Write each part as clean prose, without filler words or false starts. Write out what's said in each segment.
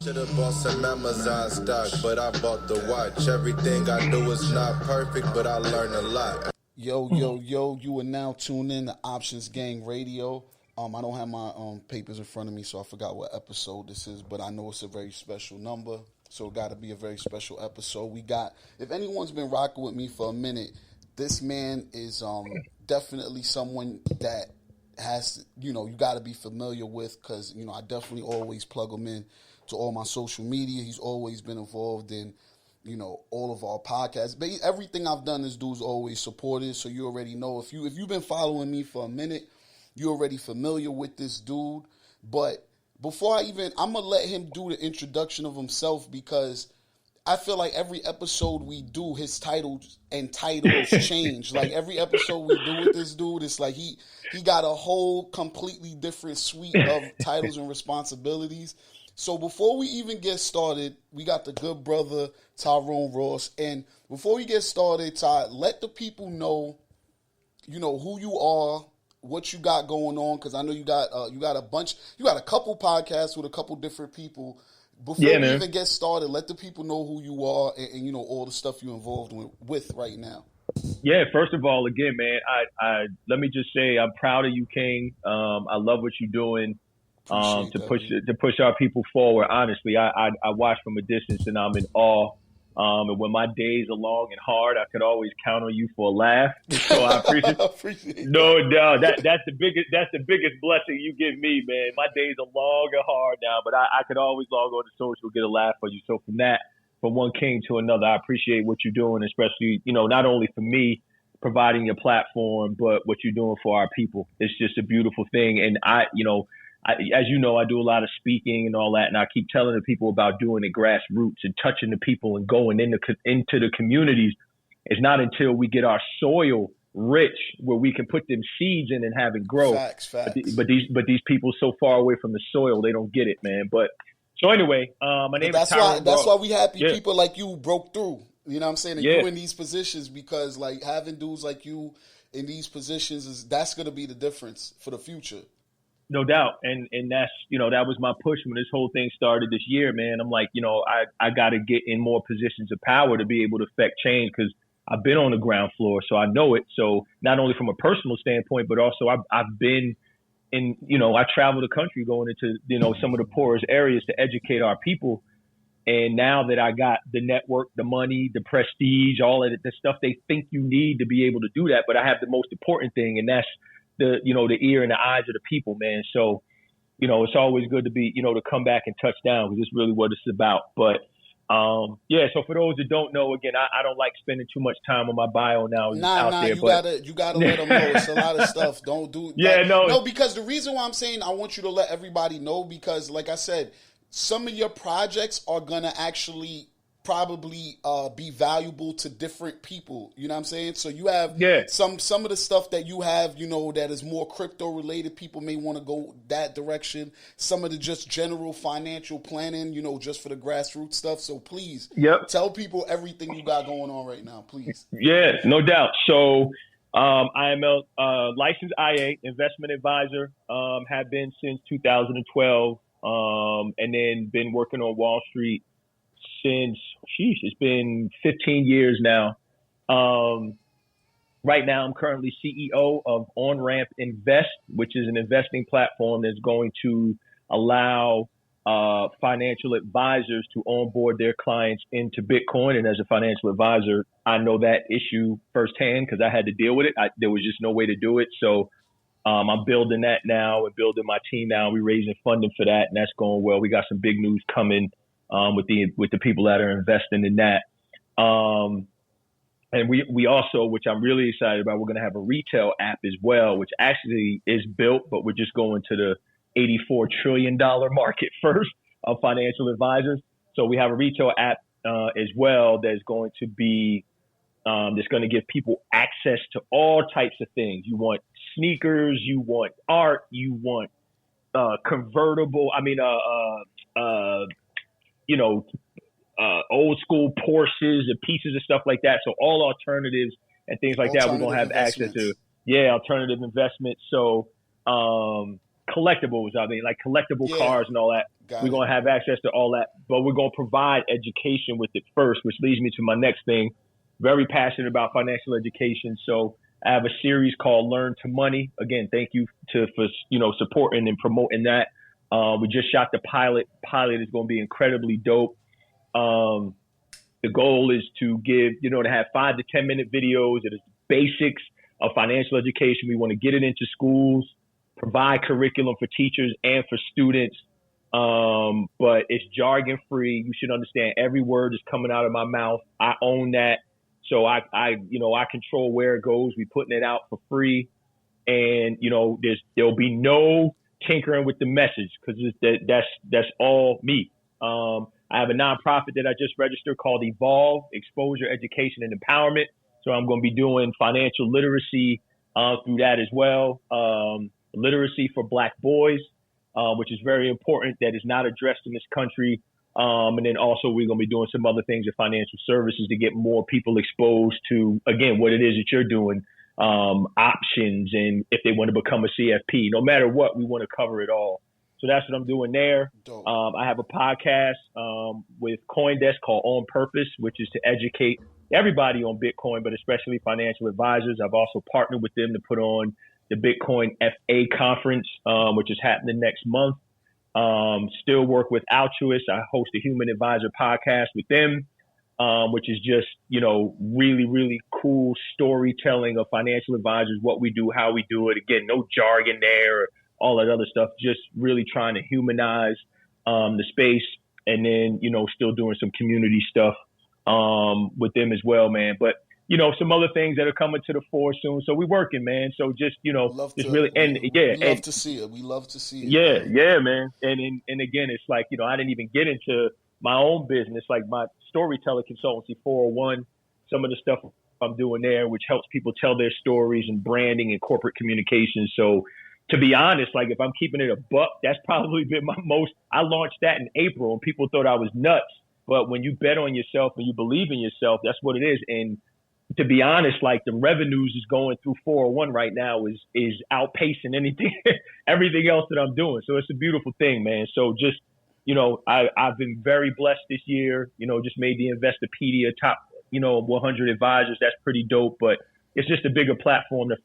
Should've bought some Amazon stock, but I bought the watch. Everything I do is not perfect, but I learn a lot. Yo, yo, yo, you are now tuned in to Options Gang Radio. I don't have my papers in front of me, so I forgot what episode this is, but I know it's a very special number, so it got to be a very special episode. We got, if anyone's been rocking with me for a minute, this man is definitely someone that has, you got to be familiar with, because, I definitely always plug him in to all my social media. He's always been involved in, all of our podcasts. But everything I've done, this dude's always supported. So you already know, if you've been following me for a minute, you're already familiar with this dude. But before I'm gonna let him do the introduction of himself, because I feel like every episode we do, his titles change. Like every episode we do with this dude, it's like he got a whole completely different suite of titles and responsibilities. So before we even get started, we got the good brother Tyrone Ross. And before we get started, Ty, let the people know, who you are, what you got going on, because I know you got a couple podcasts with a couple different people. Before we even get started, let the people know who you are and all the stuff you're involved with right now. Yeah, first of all, again, man, I let me just say I'm proud of you, King. I love what you're doing. To push our people forward. Honestly, I watch from a distance and I'm in awe. And when my days are long and hard, I could always count on you for a laugh. So I appreciate no doubt. That's the biggest blessing you give me, man. My days are long and hard now, but I could always log on to social, get a laugh for you. So from one king to another, I appreciate what you're doing, especially, not only for me providing your platform, but what you're doing for our people. It's just a beautiful thing. And as you know, I do a lot of speaking and all that, and I keep telling the people about doing it grassroots and touching the people and going into the communities. It's not until we get our soil rich where we can put them seeds in and have it grow. Facts. But these people so far away from the soil, they don't get it, man. But so anyway, my name is Tyrone Ross. That's why we happy people like you broke through. You know what I'm saying? And you in these positions, because like having dudes like you in these positions that's going to be the difference for the future. No doubt. And that's, that was my push when this whole thing started this year, man. I'm like, I got to get in more positions of power to be able to affect change, because I've been on the ground floor, so I know it. So not only from a personal standpoint, but also I've been in, I travel the country going into, some of the poorest areas to educate our people. And now that I got the network, the money, the prestige, all of the stuff they think you need to be able to do that. But I have the most important thing, and that's the ear and the eyes of the people, man. So, it's always good to be, to come back and touch down, because it's really what it's about. But, so for those that don't know, again, I don't like spending too much time on my bio now. You gotta let them know. It's a lot of stuff. Don't do No, because the reason why I'm saying I want you to let everybody know, because like I said, some of your projects are gonna actually probably be valuable to different people. You know what I'm saying? So you have some of the stuff that you have, that is more crypto related. People may want to go that direction. Some of the just general financial planning, just for the grassroots stuff. So please tell people everything you got going on right now, please. Yeah, no doubt. So I am a licensed IA investment advisor, have been since 2012, and then been working on Wall Street since, it's been 15 years now. Right now, I'm currently CEO of Onramp Invest, which is an investing platform that's going to allow financial advisors to onboard their clients into Bitcoin. And as a financial advisor, I know that issue firsthand because I had to deal with it. There was just no way to do it. So I'm building that now and building my team now. We're raising funding for that, and that's going well. We got some big news coming with the people that are investing in that. And we also, which I'm really excited about, we're going to have a retail app as well, which actually is built, but we're just going to the $84 trillion market first of financial advisors. So we have a retail app as well that's going to be that's going to give people access to all types of things. You want sneakers, you want art, you want convertible. Old school Porsches and pieces of stuff like that. So all alternatives and things like that, we're going to have access to. Yeah, alternative investments. So collectibles, like collectible cars and all that. We're going to have access to all that, but we're going to provide education with it first, which leads me to my next thing. Very passionate about financial education. So I have a series called Learn to Money. Again, thank you for supporting and promoting that. We just shot the pilot. Pilot is going to be incredibly dope. The goal is to give, to have 5 to 10 minute videos. It is basics of financial education. We want to get it into schools, provide curriculum for teachers and for students. But it's jargon free. You should understand every word is coming out of my mouth. I own that. So I control where it goes. We putting it out for free, and there'll be no tinkering with the message because that's all me. I have a nonprofit that I just registered called Evolve Exposure, Education, and Empowerment. So I'm going to be doing financial literacy through that as well. Literacy for Black boys, which is very important. That is not addressed in this country. And then also we're going to be doing some other things in financial services to get more people exposed to, again, what it is that you're doing, options, and if they want to become a CFP. No matter what, we want to cover it all. So that's what I'm doing there. I have a podcast with CoinDesk called On Purpose, which is to educate everybody on Bitcoin, but especially financial advisors. I've also partnered with them to put on the Bitcoin FA conference, which is happening next month. Still work with Altruist. I host a Human Advisor podcast with them, which is just, really, really cool storytelling of financial advisors, what we do, how we do it. Again, no jargon there, or all that other stuff, just really trying to humanize the space. And then, still doing some community stuff with them as well, man. But, some other things that are coming to the fore soon. So we're working, man. So just, we love to see it. We love to see it. Yeah, man. And again, it's like, I didn't even get into my own business, like my storyteller consultancy, 401, some of the stuff I'm doing there, which helps people tell their stories and branding and corporate communications. So to be honest, like if I'm keeping it a buck, that's probably been my most, I launched that in April and people thought I was nuts. But when you bet on yourself and you believe in yourself, that's what it is. And to be honest, like the revenues is going through 401 right now is outpacing anything, everything else that I'm doing. So it's a beautiful thing, man. So just, I've been very blessed this year, just made the Investopedia top, 100 advisors. That's pretty dope, but it's just a bigger platform to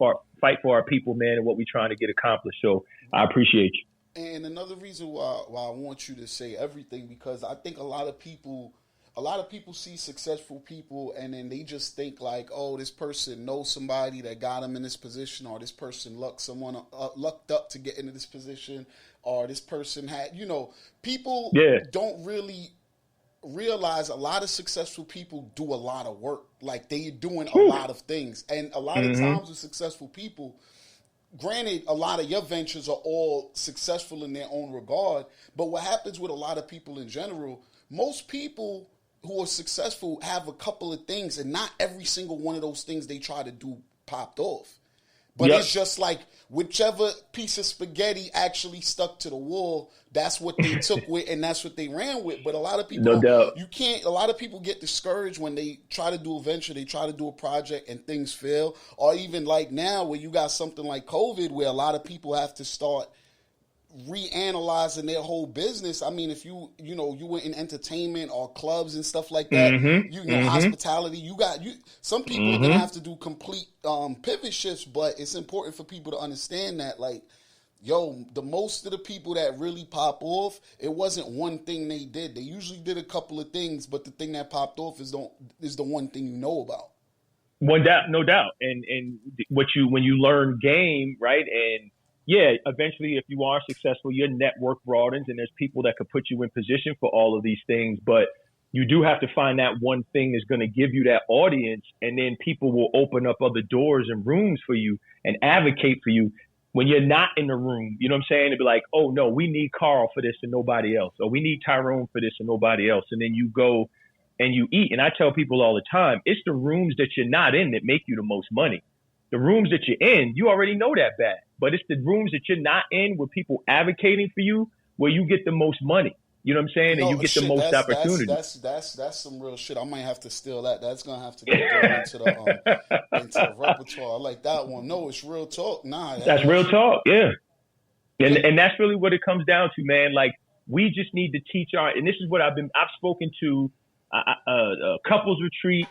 fight for our people, man, and what we're trying to get accomplished. So I appreciate you. And another reason why I want you to say everything, because I think a lot of people see successful people and then they just think like, oh, this person knows somebody that got them in this position, or this person lucked up to get into this position, or this person had, people don't really realize a lot of successful people do a lot of work. Like they're doing a lot of things. And a lot of times with successful people, granted, a lot of your ventures are all successful in their own regard. But what happens with a lot of people in general, most people who are successful have a couple of things, and not every single one of those things they try to do popped off. But it's just like whichever piece of spaghetti actually stuck to the wall, that's what they took with, and that's what they ran with. But a lot of people, a lot of people get discouraged when they try to do a venture, they try to do a project and things fail. Or even like now where you got something like COVID where a lot of people have to start reanalyzing their whole business. I mean, if you were in entertainment or clubs and stuff like that, hospitality, some people are gonna have to do complete pivot shifts, but it's important for people to understand that, like, the most of the people that really pop off, it wasn't one thing they did. They usually did a couple of things, but the thing that popped off is the one thing you know about. No doubt. And when you learn game, right, and eventually, if you are successful, your network broadens and there's people that could put you in position for all of these things. But you do have to find that one thing that's going to give you that audience. And then people will open up other doors and rooms for you and advocate for you when you're not in the room. You know what I'm saying? To be like, oh, no, we need Carl for this and nobody else. Or we need Tyrone for this and nobody else. And then you go and you eat. And I tell people all the time, it's the rooms that you're not in that make you the most money. The rooms that you're in, you already know that bad. But it's the rooms that you're not in with people advocating for you where you get the most money. You know what I'm saying? And you get the most opportunity. That's some real shit. I might have to steal that. That's going to have to get thrown into the repertoire. I like that one. No, it's real talk. Nah. That's real talk, yeah. And that's really what it comes down to, man. Like, We just need to teach and this is what I've spoken to a couples retreat,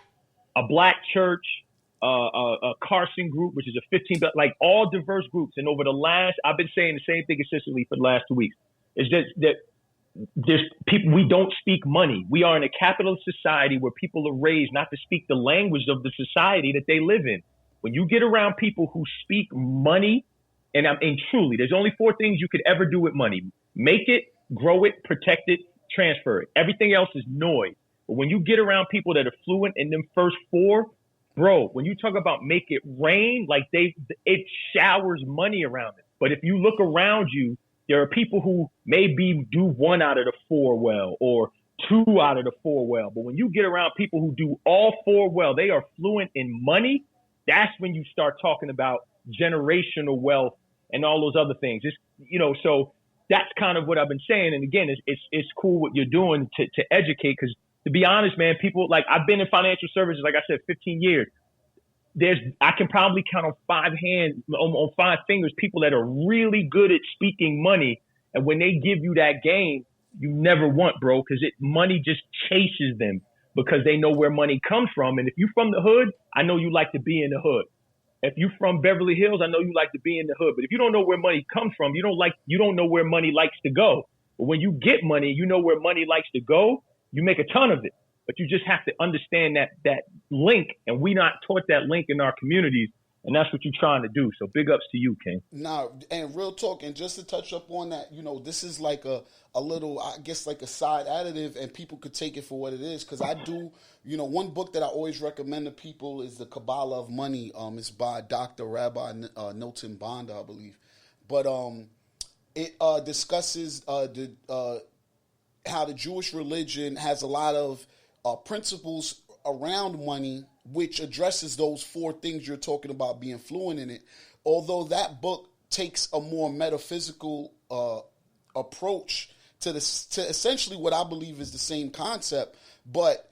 a black church, a Carson group, which is a 15, like all diverse groups. And over I've been saying the same thing consistently for the last 2 weeks, is that there's people, we don't speak money. We are in a capitalist society where people are raised not to speak the language of the society that they live in. When you get around people who speak money, and truly, there's only 4 things you could ever do with money: make it, grow it, protect it, transfer it. Everything else is noise. But when you get around people that are fluent in them first 4, bro, when you talk about make it rain, like it showers money around it. But if you look around you, there are people who maybe do 1 out of the 4 well, or 2 out of the 4 well. But when you get around people who do all 4 well, they are fluent in money. That's when you start talking about generational wealth and all those other things. It's, so that's kind of what I've been saying. And again, it's cool what you're doing to educate. Because to be honest, man, people, like, I've been in financial services, like I said, 15 years. I can probably count on 5 hands, on 5 fingers, people that are really good at speaking money. And when they give you that game, you never want, bro, because money just chases them, because they know where money comes from. And if you're from the hood, I know you like to be in the hood. If you're from Beverly Hills, I know you like to be in the hood. But if you don't know where money comes from, you don't know where money likes to go. But when you get money, you know where money likes to go. You make a ton of it. But you just have to understand that link, and we not taught that link in our communities, and that's what you're trying to do. So big ups to you, King. Nah, and real talk, and just to touch up on that, this is like a little, I guess, like a side additive, and people could take it for what it is. Because I do, one book that I always recommend to people is The Kabbalah of Money. It's by Dr. Rabbi Milton Banda, I believe. But it discusses how the Jewish religion has a lot of principles around money, which addresses those 4 things you're talking about being fluent in it. Although that book takes a more metaphysical approach to essentially what I believe is the same concept, but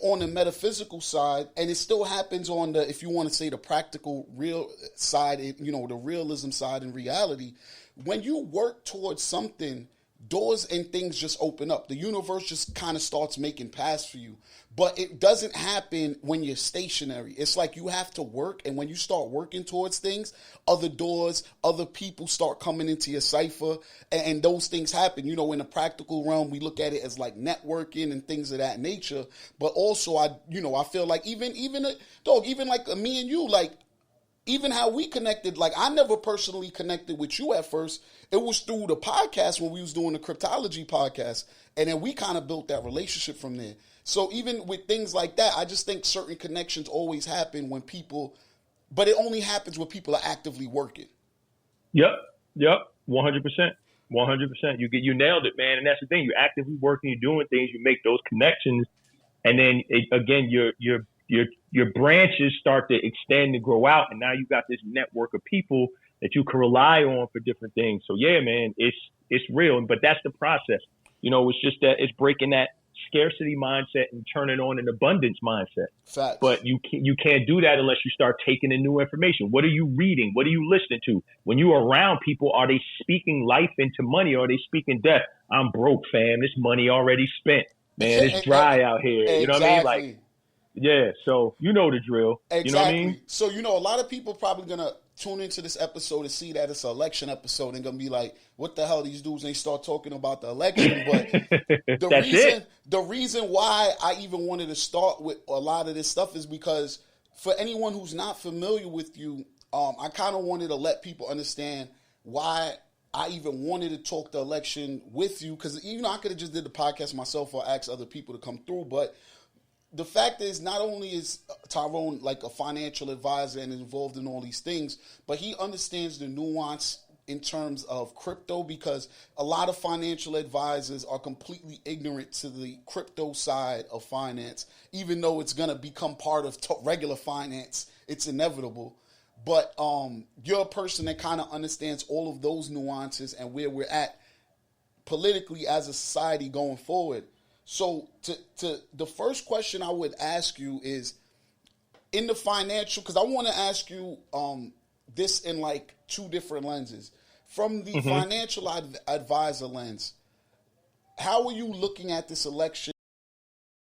on the metaphysical side, and it still happens on the, if you want to say, the practical real side, the realism side and reality. When you work towards something, doors and things just open up. The universe just kind of starts making paths for you. But it doesn't happen when you're stationary. It's like you have to work, and when you start working towards things, other doors, other people start coming into your cipher, and those things happen. In the practical realm, we look at it as like networking and things of that nature. But also, I feel like even like me and you, like, even how we connected, like, I never personally connected with you at first. It was through the podcast when we was doing the cryptology podcast. And then we kind of built that relationship from there. So even with things like that, I just think certain connections always happen when people, but it only happens when people are actively working. Yep. 100%. You nailed it, man. And that's the thing. You're actively working, you're doing things, you make those connections. And then again, your branches start to extend and grow out, and now you got this network of people that you can rely on for different things. So yeah, man, it's real, but that's the process. It's just that it's breaking that scarcity mindset and turning on an abundance mindset. Facts. But you can't do that unless you start taking in new information. What are you reading? What are you listening to? When you're around people, are they speaking life into money, or are they speaking death? I'm broke, fam. This money already spent. Man, it's dry out here. Exactly. You know what I mean? Like, yeah, so you know the drill. Exactly. You know what I mean? So, a lot of people probably going to tune into this episode and see that it's an election episode and going to be like, what the hell, these dudes ain't start talking about the election. But the reason why I even wanted to start with a lot of this stuff is because for anyone who's not familiar with you, I kind of wanted to let people understand why I even wanted to talk the election with you. Because, I could have just did the podcast myself or asked other people to come through, but the fact is, not only is Tyrone like a financial advisor and involved in all these things, but he understands the nuance in terms of crypto, because a lot of financial advisors are completely ignorant to the crypto side of finance, even though it's going to become part of regular finance. It's inevitable. But you're a person that kind of understands all of those nuances and where we're at politically as a society going forward. So to the first question I would ask you is, in the financial, because I want to ask you this in like 2 different lenses. From the financial advisor lens, how are you looking at this election?